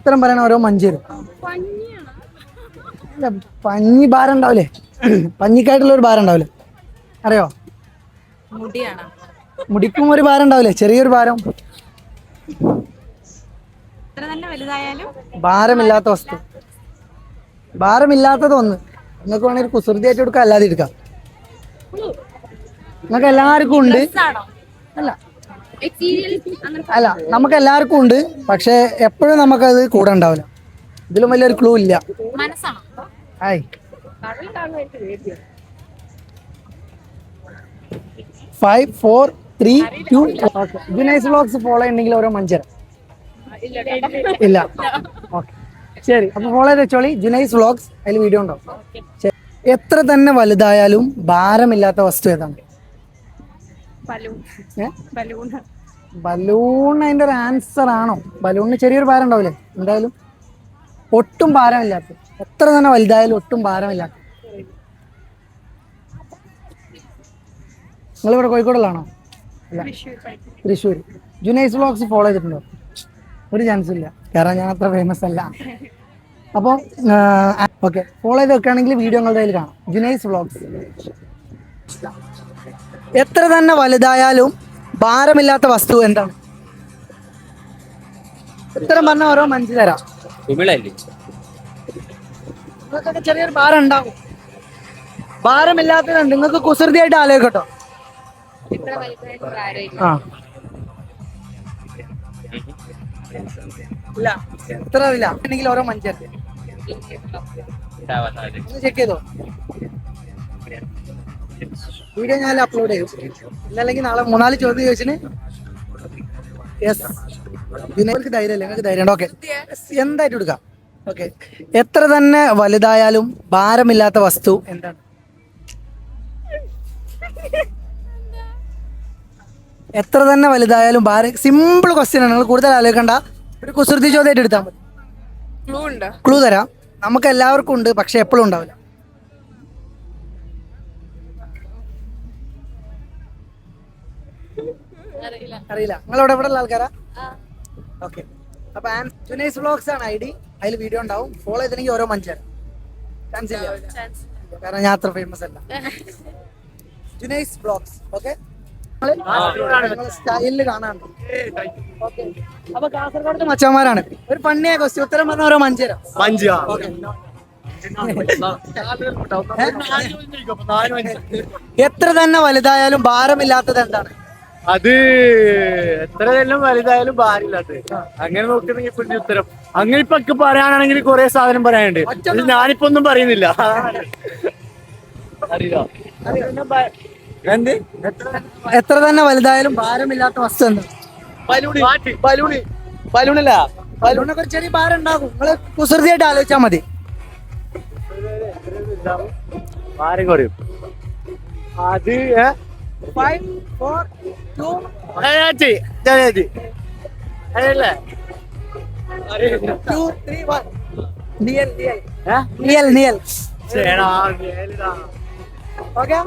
ഉത്തരം പറയണ ഓരോ മഞ്ചേരും. അല്ല, പഞ്ഞി ഭാരം ഉണ്ടാവില്ലേ? പഞ്ഞിക്കായിട്ടുള്ള ഒരു ഭാരം ഉണ്ടാവില്ലേ? അറിയോ? മുടിക്കും ഒരു ഭാരം ഉണ്ടാവില്ലേ? ചെറിയൊരു ഭാരം. ഭാരമില്ലാത്ത വസ്തു. ഭാരമില്ലാത്തത് ഒന്ന്. നിങ്ങൾക്ക് വേണമെങ്കിൽ കുസൃതി ആയിട്ട് എടുക്കാം, അല്ലാതെ എടുക്കാം. നിങ്ങൾക്ക് എല്ലാവർക്കും ഉണ്ട്. അല്ല അല്ല, നമുക്ക് എല്ലാവർക്കും ഉണ്ട്, പക്ഷെ എപ്പോഴും നമുക്കത് കൂടെ ഉണ്ടാവില്ല. ഇതിലും വലിയൊരു ക്ലൂ ഇല്ല. ഹായ്, 5, 4, 3, 2. ജുനൈസ് വ്ലോഗ്സ് ഫോളോ ചെയ്യണമെങ്കിൽ ഓരോ മഞ്ചരം ഇല്ല. ഓക്കെ, ശരി. അപ്പൊ ഫോളോ ചെയ്ത് വെച്ചോളി ജുനൈസ് വ്ലോഗ്സ്. അതിൽ വീഡിയോ ഉണ്ടാവും. എത്ര തന്നെ വലുതായാലും ഭാരമില്ലാത്ത വസ്തു ഏതാണ്? ബലൂൺ അതിന്റെ ഒരു ആൻസർ ആണോ? ബലൂണിന് ചെറിയൊരു ഭാരം ഉണ്ടാവില്ലേ? എന്തായാലും ഒട്ടും ഭാരമില്ലാത്ത, എത്ര തന്നെ വലുതായാലും ഒട്ടും ഭാരമില്ലാത്ത. നിങ്ങളിവിടെ കോഴിക്കോടുള്ളാണോ? അല്ല, തൃശ്ശൂർ. ജുനൈസ് വ്ലോഗ്സ് ഫോളോ ചെയ്തിട്ടുണ്ടോ? ഒരു ചാൻസും ഇല്ല, കാരണം ഞാൻ അത്ര ഫേമസ് അല്ല. അപ്പോൾ ഓക്കെ, ഫോളോ ചെയ്ത് വെക്കുകയാണെങ്കിൽ വീഡിയോ നിങ്ങളുടെ കയ്യിൽ കാണാം. ജുനൈസ് വ്ലോഗ്സ്. എത്ര തന്നെ വലുതായാലും ഭാരമില്ലാത്ത വസ്തു എന്താണ്? ഉത്തരം പറഞ്ഞാൽ ഓരോ മഞ്ച് തരാം. നിങ്ങൾക്കൊക്കെ ചെറിയൊരു ഭാരം ഉണ്ടാവും. ഭാരമില്ലാത്തത് നിങ്ങൾക്ക് കുസൃതിയായിട്ട് ആലോചിക്കട്ടോ. ആ ഇല്ല, ഇത്ര ഇല്ല. ഉണ്ടെങ്കിൽ ഓരോ മഞ്ച് ചെക്ക് ചെയ്തോ. വീഡിയോ ഞാൻ അപ്ലോഡ് ചെയ്യും. ഇന്നല്ലെങ്കിൽ നാളെ 3-4 ചോദ്യം ചോദിച്ചിന്. യെസ്, നിങ്ങൾക്ക് ധൈര്യമില്ല, നിങ്ങൾക്ക് ധൈര്യം. ഓക്കെ, എന്തായിട്ട് എടുക്കാം. ഓക്കെ, എത്ര തന്നെ വലുതായാലും ഭാരമില്ലാത്ത വസ്തു എന്താണ്? എത്ര തന്നെ വലുതായാലും ഭാരം. സിമ്പിൾ ക്വസ്റ്റ്യൻ ആണ്, നിങ്ങൾ കൂടുതൽ ആലോചിക്കണ്ട. ഒരു കുസൃതി ചോദ്യമായിട്ട് എടുത്താൽ മതി. ക്ലൂ തരാം. നമുക്ക് എല്ലാവർക്കും ഉണ്ട്, പക്ഷെ എപ്പോഴും ഉണ്ടാവില്ല. അറിയില്ല. നിങ്ങളവിടെ എവിടെ ഉള്ള ആൾക്കാരാ? ഓക്കെ, അപ്പൊ ജുനൈസ് വ്ലോഗ്സ് ആണ് ID. അതിൽ വീഡിയോ ഉണ്ടാവും. ഫോളോ ചെയ്തില്ലെങ്കിൽ ഓരോ മഞ്ചാണ്. ചാൻസ് ഇല്ല, കാരണം ഞാൻ അത്ര ഫേമസ് അല്ല. ജുനൈസ് വ്ലോഗ്സ്. ഓക്കെ, സ്റ്റൈലിൽ കാണാണ്ട്. ഓക്കെ, അപ്പൊ കാസർഗോഡ് മച്ചന്മാരാണ്. ഒരു പണ്ണിയ ക്വസ്റ്റ്യൻ. ഉത്തരം പറഞ്ഞ ഓരോ മഞ്ചേരം. എത്ര തന്നെ വലുതായാലും ഭാരമില്ലാത്തത് എന്താണ്? അത് എത്ര എല്ലാം വലുതായാലും ഭാരമില്ലാത്തത്. അങ്ങനെ നോക്കുന്നെങ്കിൽ ഇപ്പൊ ഉത്തരം അങ്ങനെ ഇപ്പൊ പറയാനാണെങ്കിൽ കുറെ സാധനം പറയാനുണ്ട്. ഞാനിപ്പോ ഒന്നും പറയുന്നില്ല. എത്ര തന്നെ വലുതായാലും ഭാരമില്ലാത്ത വസ്തു എന്ത്? ബലൂണല്ല. ബലൂണൊക്കെ ഒരു ചെറിയ ഭാരം ഉണ്ടാകും. നിങ്ങള് കുസൃതിയായിട്ട് ആലോചിച്ചാൽ മതി. ഭാരം കുറയും. അത് 5, 4, 2. അതല്ലേ 2, 3, 1. നിയൽ. ഓക്കെ.